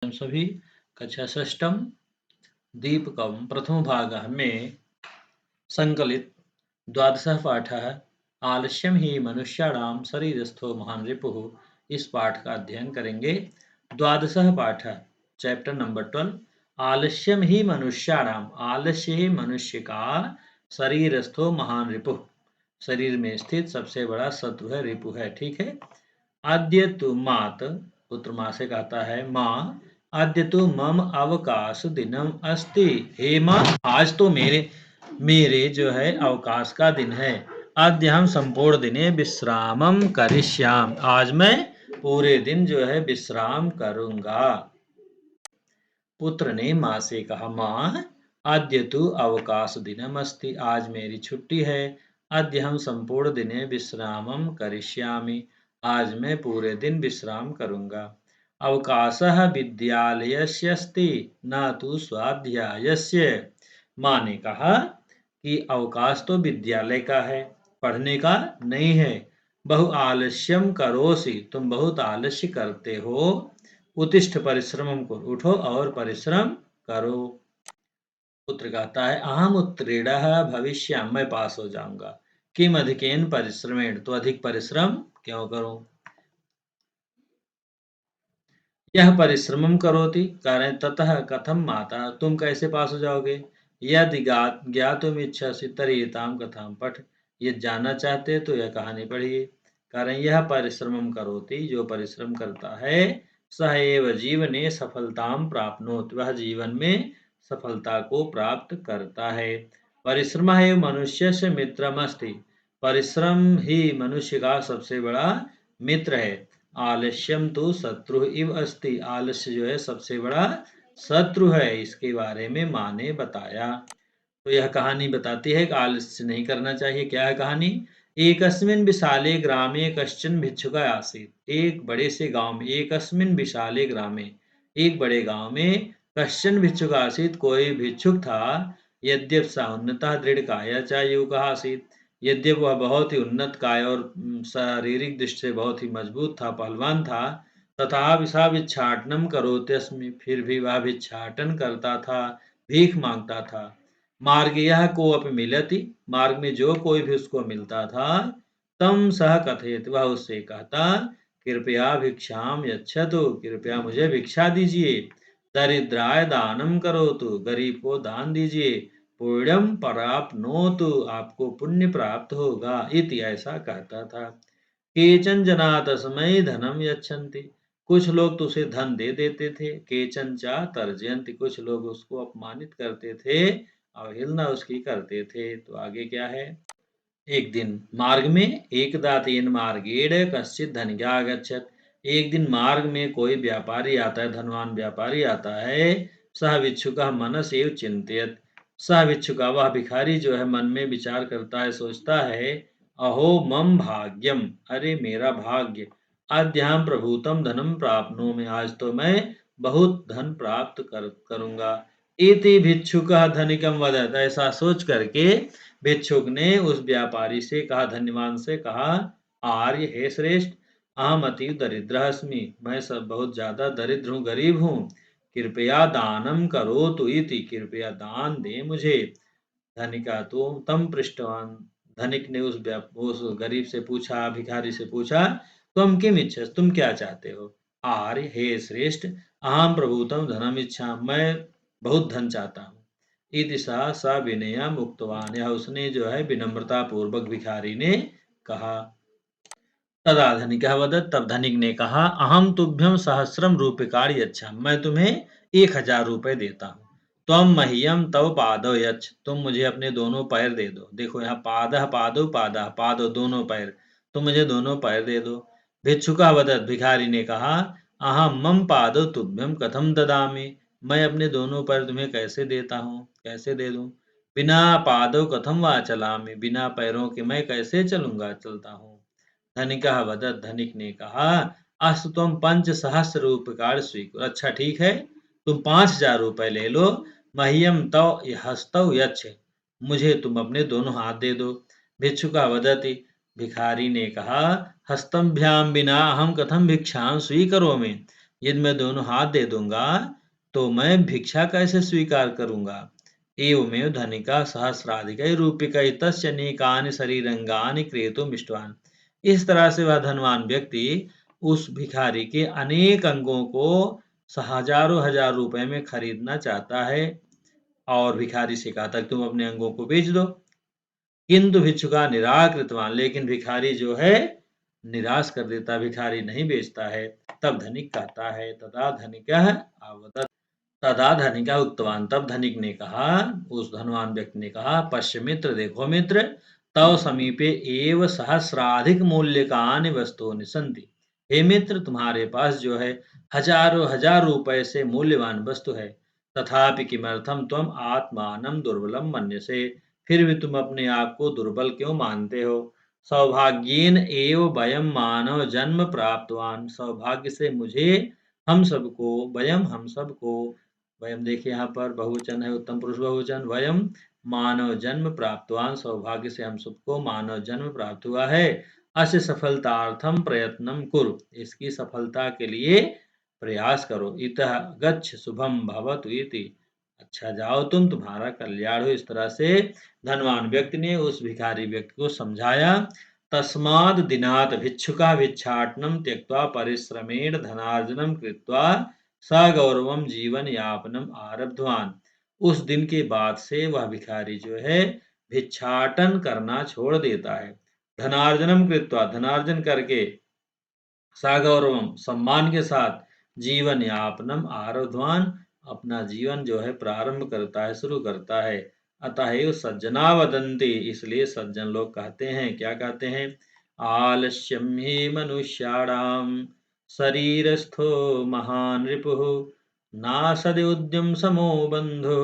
हम सभी कक्षा षष्ठम दीपकम प्रथम भाग में संकलित द्वादशः पाठः आलस्यम ही मनुष्याणाम शरीरस्थो महान रिपुः। इस पाठ का अध्ययन करेंगे। द्वादशः पाठ चैप्टर नंबर 12 आलस्यम ही मनुष्याणाम, आलस्य ही मनुष्य का शरीरस्थो महान रिपुः, शरीर में स्थित सबसे बड़ा शत्रु है, रिपु है। ठीक है। आद्य तु मात, पुत्र माँ से कहता है, माँ आद्य तो मम अवकाश दिनम अस्ति। हे माँ, आज तो मेरे जो है अवकाश का दिन है। आद्य हम संपूर्ण दिने विश्रामम करिष्याम, आज मैं पूरे दिन जो है विश्राम करूंगा। पुत्र ने माँ से कहा, माँ आद्य तो अवकाश दिनम अस्ति, आज मेरी छुट्टी है। आद्य हम संपूर्ण दिने विश्रामम करिष्यामि, आज मैं पूरे दिन विश्राम करूंगा। अवकाशः विद्यालयस्य अस्ति न तु स्वाध्यायस्य। माँ ने कहा कि अवकाश तो विद्यालय का है, पढ़ने का नहीं है। बहु आलस्यम करोसि, तुम बहुत आलस्य करते हो। उत्तिष्ठ परिश्रमम को, उठो और परिश्रम करो। पुत्र कहता है, अहम उत्तीर्णः भविष्यामि, मैं पास हो जाऊंगा। किम अधिकेन परिश्रमेण, तो अधिक परिश्रम क्यों करूं। यह परिश्रमम करोति, कारण ततः कथम माता, तुम कैसे पास हो जाओगे। यदि ज्ञातुम इच्छसि तर्हि एतां कथां पठ, ये जानना चाहते तो यह कहानी पढ़िए। कारण यह परिश्रमम करोति, जो परिश्रम करता है, सह एव जीवने सफलतां प्राप्नोति, वह जीवन में सफलता को प्राप्त करता है। परिश्रम एव मनुष्यस्य मित्रमस्ति, परिश्रम ही मनुष्य का सबसे बड़ा मित्र है। आलस्यम तो शत्रु इव अस्ति, आलस्य जो है सबसे बड़ा शत्रु है। इसके बारे में माँ ने बताया। तो यह कहानी बताती है कि आलस्य नहीं करना चाहिए। क्या है कहानी। एकस्मिन् विशाले ग्रामे कश्चन भिक्षुकः आसीत्, एक बड़े से गांव में, एकस्मिन् विशाले ग्रामे, एक बड़े गांव में, कश्चन भिक्षुकः आसीत्, कोई भिक्षुक था। यद्यपि स उन्नतः दृढ़कायः च युवकः आसीत्, यद्यपि वह बहुत ही उन्नत काय और शारीरिक दृष्टि से बहुत ही मजबूत था, पहलवान था। तथा सा भिक्षाटनम करोत्यस्मि, फिर भी वह भिक्षाटन करता था, भीख मांगता था। मार्गीयः कोऽपि मिलति, मार्ग में जो कोई भी उसको मिलता था, तम सह कथयति, वह उससे कहता, कृपया भिक्षाम यच्छतु, कृपया मुझे भिक्षा दीजिए। दरिद्राय दानम करोतु, गरीब को दान दीजिए। पुण्यम प्राप्नोतु, आपको पुण्य प्राप्त होगा। इति, ऐसा कहता था। केचन जना तस्मै धनम यच्छन्ति, कुछ लोग तो उसे धन दे देते थे। केचन चा तर्जयन्ति, कुछ लोग उसको अपमानित करते थे, अवहेलना उसकी करते थे। तो आगे क्या है। एक दिन मार्ग में, एकदा तेन मार्गेण कश्चित् धनिकः आगच्छत्, एक दिन मार्ग में कोई व्यापारी आता है, धनवान व्यापारी आता है। सह भिक्षुकः मनस एव चिन्तयत्, सह भिक्षुक, वह भिखारी जो है मन में विचार करता है, सोचता है, अहो मम भाग्यम, अरे मेरा भाग्य, अद्याम प्रभूतम धनम प्राप्नोमि, आज तो मैं बहुत धन प्राप्त करूंगा। इति भिक्षुकः धनिकम वदत्, ऐसा सोच करके भिक्षुक ने उस व्यापारी से कहा, धन्यवान से कहा, आर्य हे श्रेष्ठ, अहम अतीव दरिद्र अस्मि, मैं सब बहुत ज्यादा दरिद्र हूँ, गरीब हूँ। कृपया दानम करोतु इति, कृपया दान दे मुझे। धनिका तो तम पृष्ठवान, धनिक ने उस गरीब से पूछा, भिखारी से पूछा, तुम किम इच्छस, तुम क्या चाहते हो। आर्य हे श्रेष्ठ, अहम प्रभुतम धनम इच्छा, मैं बहुत धन चाहता हूँ। इति सा विनयम उक्तवान, यह उसने जो है विनम्रता पूर्वक भिखारी ने कहा। तदा धनिकः वदत्, तब धनिक ने कहा, अहम तुभ्यम सहस्रम रूप्यकाणि यच्छामि, मैं तुम्हें 1000 रुपए देता हूँ। त्वम मह्यम तव पादौ यच्छ, तुम मुझे अपने दोनों पैर दे दो। देखो यहाँ पादः पादौ पादः, पादौ दोनों पैर, तुम मुझे दोनों पैर दे दो। भिक्षुकः वदत्, भिखारी ने कहा, अहम मम पादौ तुभ्यम कथम ददामि, मैं अपने दोनों पैर तुम्हें कैसे देता हूँ, कैसे दे दूं। बिना पादौ कथम वा चलामि, बिना पैरों के मैं कैसे चलता हूँ। धनिकः वदत्, धनिक ने कहा, अस्तु त्वं पंचसहस्र रूप्यकाणि स्वीकुरु, अच्छा ठीक है, तुम 5000 रुपए ले लो। मह्यम तव हस्तौ यच्छ, मुझे तुम अपने दोनों हाथ दे दो। भिक्षुकः वदति, भिखारी ने कहा, हस्तभ्याम विना अहम कथम भिक्षां स्वीकरोमि, यदि मैं दोनों हाथ दे दूंगा तो मैं भिक्षा कैसे स्वीकार करूंगा। एवमेव धनिका सहस्राधिक रूपिकैतस्य अनेकानि शरीरंगानि क्रेतुम् इष्टवान्। इस तरह से वह धनवान व्यक्ति उस भिखारी के अनेक अंगों को हजारों हजार रुपए में खरीदना चाहता है। और भिखारी से कहा था तुम अपने अंगों को बेच दो। किंतु भिक्षुका निराकृतवान, लेकिन भिखारी जो है निराश कर देता, भिखारी नहीं बेचता है। तब धनिक कहता है तदा धनिकः आवदत्। तदा धनिका उक्तवान, तब धनिक ने कहा, उस धनवान व्यक्ति ने कहा, पश्य मित्र, देखो मित्र, तव समीपे एव सहस्राधिक मूल्यकानि वस्तूनि सन्ति। हे मित्र, तुम्हारे पास जो है हजारों हजार रुपए से मूल्यवान वस्तु है। तथापि किमर्थम त्वम आत्मानं दुर्बलम मन्यसे। फिर भी तुम अपने आप को दुर्बल क्यों मानते हो। सौभाग्येन एव वयम मानव जन्म प्राप्तवान। सौभाग्य से मुझे, हम सबको, वयम हम सबको, वयम देखिए यहाँ पर बहुवचन है, उत्तम पुरुष बहुवचन, वयम मानव जन्म प्राप्तवान, सौभाग्य से हम सबको मानव जन्म प्राप्त हुआ है। अस्य सफलतार्थम प्रयत्नम कुरु, इसकी सफलता के लिए प्रयास करो। इतः गच्छ शुभम भवतु इति। अच्छा जाओ तुम, तुम्हारा कल्याण हो। इस तरह से धनवान व्यक्ति ने उस भिखारी व्यक्ति को समझाया। तस्माद् दिनात् भिक्षुकः भिक्षाटनं त्यक्त्वा परिश्रमेण धनार्जनं कृत्वा सगौरवं जीवन यापनम आरब्धवान। उस दिन के बाद से वह भिखारी जो है भिक्षाटन करना छोड़ देता है। धनार्जनम कृत्वा, धनार्जन करके, सगौरवम, सम्मान के साथ, जीवन यापनम आरब्धवान, अपना जीवन जो है प्रारंभ करता है, शुरू करता है। अतः एव सज्जना वदन्ति, इसलिए सज्जन लोग कहते हैं, क्या कहते हैं, आलस्यम ही मनुष्याणाम शरीरस्थो महान रिपुः नासदि उद्यम समो बंधु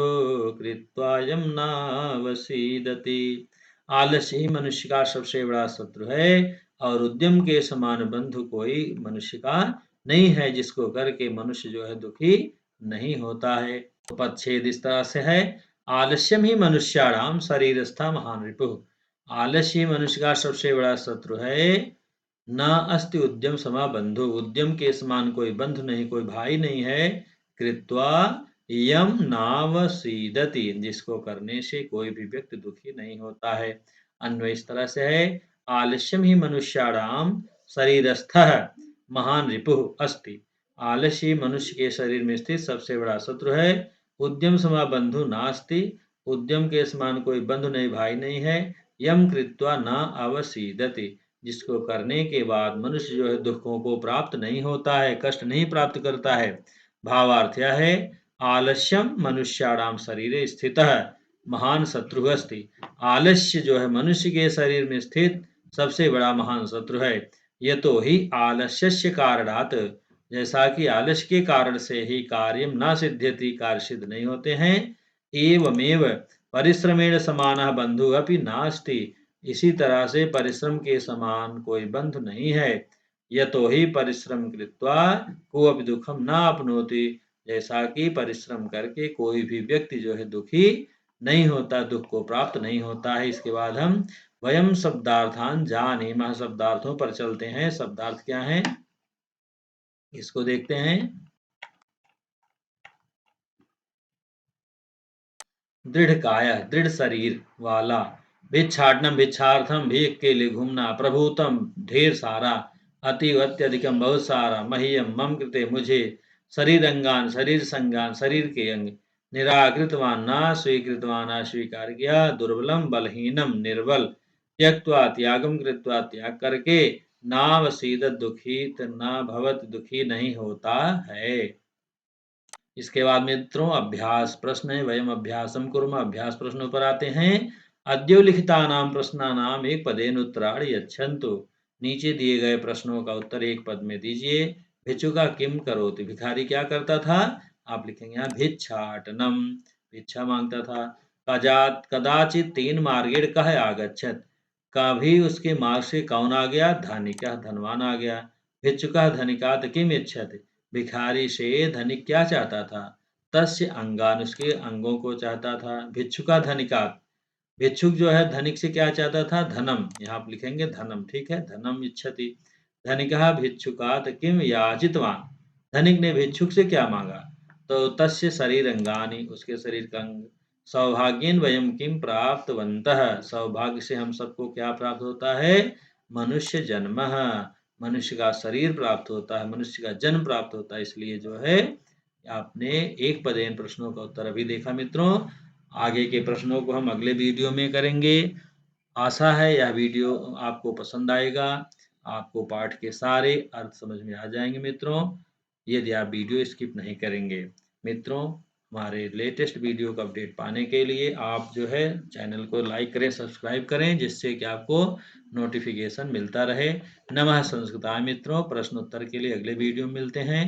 कृत्वायम नावसीदति। आलस्य ही मनुष्य का सबसे बड़ा शत्रु है और उद्यम के समान बंधु कोई मनुष्य का नहीं है, जिसको करके मनुष्य जो है दुखी नहीं होता है। तो पदच्छेद इस तरह से है, आलस्यम ही मनुष्याणाम शरीरस्था महान रिपुः। आलस्य ही मनुष्य का सबसे बड़ा शत्रु है। न अस्ति उद्यम समा बंधु, उद्यम के समान कोई बंधु नहीं, कोई भाई नहीं है। कृत्वा यम नावसीदति, जिसको करने से कोई भी व्यक्ति दुखी नहीं होता है। अन्वय इस तरह से है, आलस्यम ही मनुष्याणाम शरीरस्थः महान रिपुः अस्ति। आलस्य मनुष्य के शरीर में स्थित सबसे बड़ा शत्रु है। उद्यम समा बंधु नास्ति, उद्यम के समान कोई बंधु नहीं, भाई नहीं है। यम कृत्वा न अवसीदति, जिसको करने के बाद मनुष्य जो है दुखों को प्राप्त नहीं होता है, कष्ट नहीं प्राप्त करता है। भावार्थ यह है, आलस्यम मनुष्याणाम शरीरे स्थितः महान शत्रु अस्ति। आलस्य जो है मनुष्य के शरीर में स्थित सबसे बड़ा महान शत्रु है। यतो ही आलस्यस्य कारणात्, जैसा कि आलस्य के कारण से ही कार्यम न सिद्ध्यति, कार्य सिद्ध नहीं होते हैं। एवमेव परिश्रमेण समानः बंधु अपि नास्ति, इसी तरह से परिश्रम के समान कोई बंधु नहीं है। यतो ही परिश्रम कृत्वा कोऽपि दुखम न आपनोति, जैसा कि परिश्रम करके कोई भी व्यक्ति जो है दुखी नहीं होता, दुख को प्राप्त नहीं होता है। इसके बाद हम वयम शब्दार्थान जानीमः, शब्दार्थों पर चलते हैं। शब्दार्थ क्या है इसको देखते हैं। दृढ़ काया, दृढ़ शरीर वाला, भिक्षाटनम, भिक्षार्थम, भीख के लिए घूमना, प्रभुतम, ढेर सारा, अतीव अत्यधिकम, बहुत सारा, मह्यम, मम कृते, मुझे, शरीर अंगान, शरीर संगान, शरीर के अंग, निराकृतवान, ना स्वीकृतवान, अस्वीकार किया, दुर्बलम, बलहीनम, निर्बल, त्यक्त्वा, त्यागम कृत्वा, त्याग करके, नावसीदत, दुखी न भवत, दुखी नहीं होता है। इसके बाद मित्रों अभ्यास प्रश्न है, वयम अभ्यासम कुर्मः, अभ्यास प्रश्नों पर आते हैं। अद्यो लिखितानाम प्रश्नानाम एक पदेन उत्तराणि यच्छन्तु। नीचे दिए गए प्रश्नों का उत्तर एक पद में दीजिए। भिक्षुका किम करोति, भिखारी क्या करता था। आप लिखेंगे यहाँ भिक्षाटनम, भिक्षा मांगता था। कदाचित तीन मार्गेण कः आगच्छत, कभी उसके मार्ग से कौन आ गया, धनिकः, धनवान आ गया। भिक्षुकः धनिकात् किम इच्छति, भिखारी से धनिक क्या चाहता था। तस्य अंगान, उसके अंगों को चाहता था। भिक्षुका धनिकात्, भिक्षुक जो है धनिक से क्या चाहता था, धनम, यहाँ आप लिखेंगे धनम, ठीक है, धनम इच्छति। धनिकः भिक्षुकात् किम याचितवान, धनिक ने भिक्षुक से क्या मांगा? तो तस्य शरीरंगानि, उसके शरीर का अंग। सौभाग्येन वयम किम प्राप्तवन्तः, सौभाग्य से हम सबको क्या प्राप्त होता है? मनुष्य जन्म, मनुष्य का शरीर प्राप्त होता है, मनुष्य का जन्म प्राप्त होता है। इसलिए जो है आपने एक पदेन प्रश्नों का उत्तर अभी देखा मित्रों। आगे के प्रश्नों को हम अगले वीडियो में करेंगे। आशा है यह वीडियो आपको पसंद आएगा, आपको पाठ के सारे अर्थ समझ में आ जाएंगे मित्रों, यदि आप वीडियो स्किप नहीं करेंगे। मित्रों, हमारे लेटेस्ट वीडियो का अपडेट पाने के लिए आप जो है चैनल को लाइक करें, सब्सक्राइब करें, जिससे कि आपको नोटिफिकेशन मिलता रहे। नमः संस्कृताय मित्रों, प्रश्न उत्तर के लिए अगले वीडियो में मिलते हैं।